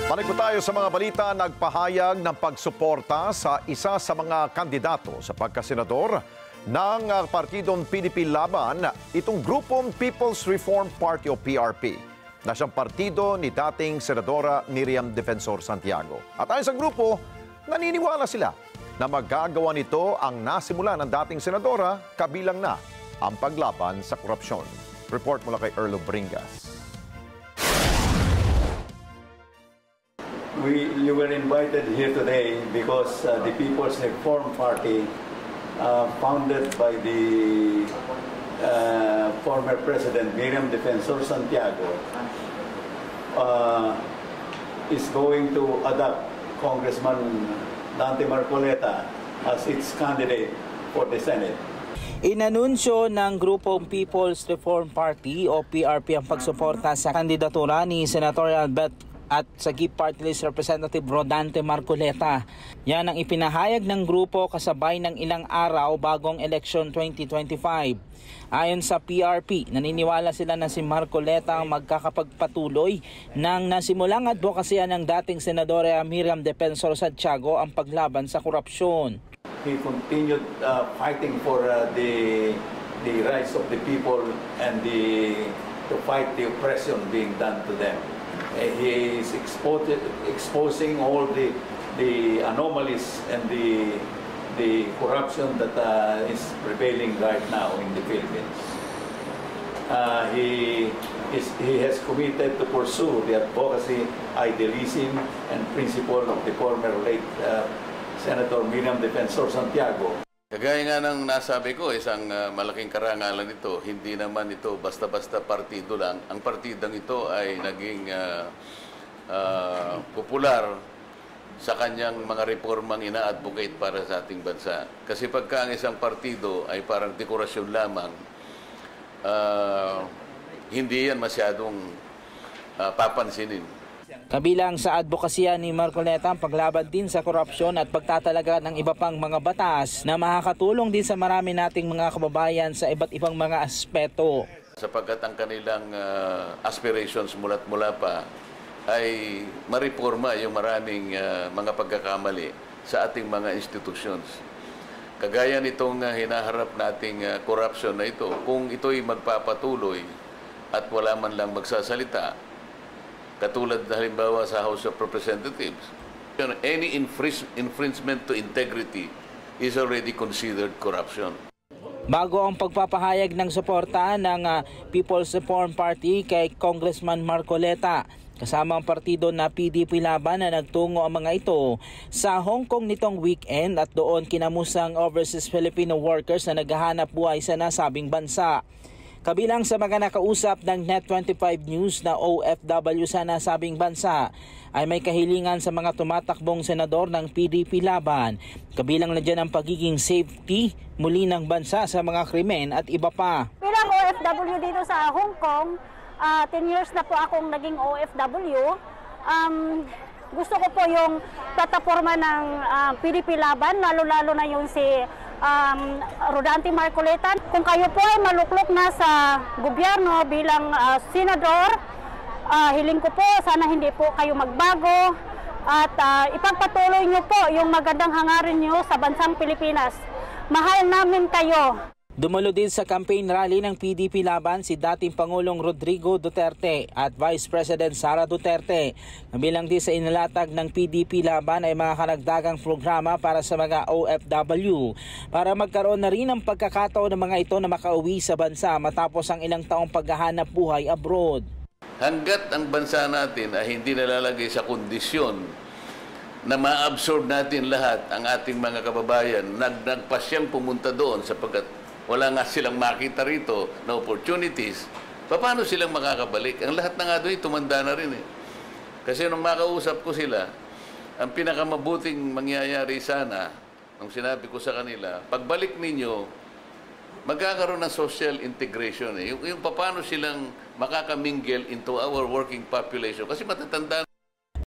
Balik po tayo sa mga balita. Nagpahayag ng pagsuporta sa isa sa mga kandidato sa pagkasenador ng partidong PDP Laban, itong grupong People's Reform Party o PRP, na siyang partido ni dating Senadora Miriam Defensor Santiago. At ayon sa grupo, naniniwala sila na magagawa nito ang nasimula ng dating senadora, kabilang na ang paglaban sa korupsyon. Report mula kay Erlo Bringas. You were invited here today because the People's Reform Party, founded by the former President Miriam Defensor Santiago, is going to adopt Congressman Dante Marcoleta as its candidate for the Senate. Inanunsyo ng grupong People's Reform Party o PRP ang pagsuporta sa kandidatura ni Senatorial Bet at sa Sagip Party List Representative Rodante Marcoleta. Yan ang ipinahayag ng grupo kasabay ng ilang araw bagong eleksyon 2025. Ayon sa PRP, naniniwala sila na si Marcoleta ang magkakapagpatuloy ng nasimulang advokasya ng dating Senadora Miriam Defensor Santiago ang paglaban sa korupsyon. He continued fighting for the rights of the people and to fight the oppression being done to them. He is exposing all the anomalies and the corruption that is prevailing right now in the Philippines. He has committed to pursue the advocacy, idealism, and principle of the former late Senator Miriam Defensor Santiago. Kagaya nga ng nasabi ko, isang malaking karangalan ito. Hindi naman ito basta-basta partido lang. Ang partidang ito ay naging popular sa kanyang mga reformang ina-advocate para sa ating bansa. Kasi pagka ang isang partido ay parang dekorasyon lamang, hindi yan masyadong papansinin. Kabilang sa advokasya ni Marcoleta ang paglaban din sa korupsyon at pagtatalaga ng iba pang mga batas na makakatulong din sa marami nating mga kababayan sa iba't ibang mga aspeto. Sapagkat ang kanilang aspirations mula't mula pa ay mariporma yung maraming mga pagkakamali sa ating mga institutions. Kagaya nitong hinaharap nating corruption na ito, kung ito'y magpapatuloy at wala man lang magsasalita, katulad na halimbawa sa House of Representatives, any infringement to integrity is already considered corruption. Bago ang pagpapahayag ng suporta ng People's Reform Party kay Congressman Marcoleta, kasama ang partido na PDP Laban na nagtungo ang mga ito sa Hong Kong nitong weekend at doon kinamusang overseas Filipino workers na naghahanap buhay sa nasabing bansa. Kabilang sa mga nakausap ng Net25 News na OFW sa nasabing bansa ay may kahilingan sa mga tumatakbong senador ng PDP Laban. Kabilang na dyan ang pagiging safety muli ng bansa sa mga krimen at iba pa. Bilang OFW dito sa Hong Kong, 10 years na po akong naging OFW. Gusto ko po yung plataforma ng PDP Laban, lalo-lalo na yung si Rodante Marcoleta. Kung kayo po ay maluklok na sa gobyerno bilang senador, hiling ko po sana hindi po kayo magbago at ipagpatuloy nyo po yung magandang hangarin nyo sa bansang Pilipinas. Mahal namin kayo. Dumalo din sa campaign rally ng PDP Laban si dating Pangulong Rodrigo Duterte at Vice President Sara Duterte. Kabilang din sa inilatag ng PDP Laban ay mga karagdagang programa para sa mga OFW para magkaroon na rin ng pagkakataon ng mga ito na makauwi sa bansa matapos ang ilang taong paghahanap buhay abroad. Hanggat ang bansa natin ay hindi nalalagay sa kondisyon na ma-absorb natin lahat ang ating mga kababayan, nagpasyang pumunta doon sapagkat wala nga silang makita rito na opportunities, paano silang makakabalik? Ang lahat na nga doon, tumanda na rin eh. Kasi nung makausap ko sila, ang pinakamabuting mangyayari sana, nung sinabi ko sa kanila, pagbalik ninyo, magkakaroon ng social integration eh. Yung paano silang makakamingle into our working population. Kasi matatanda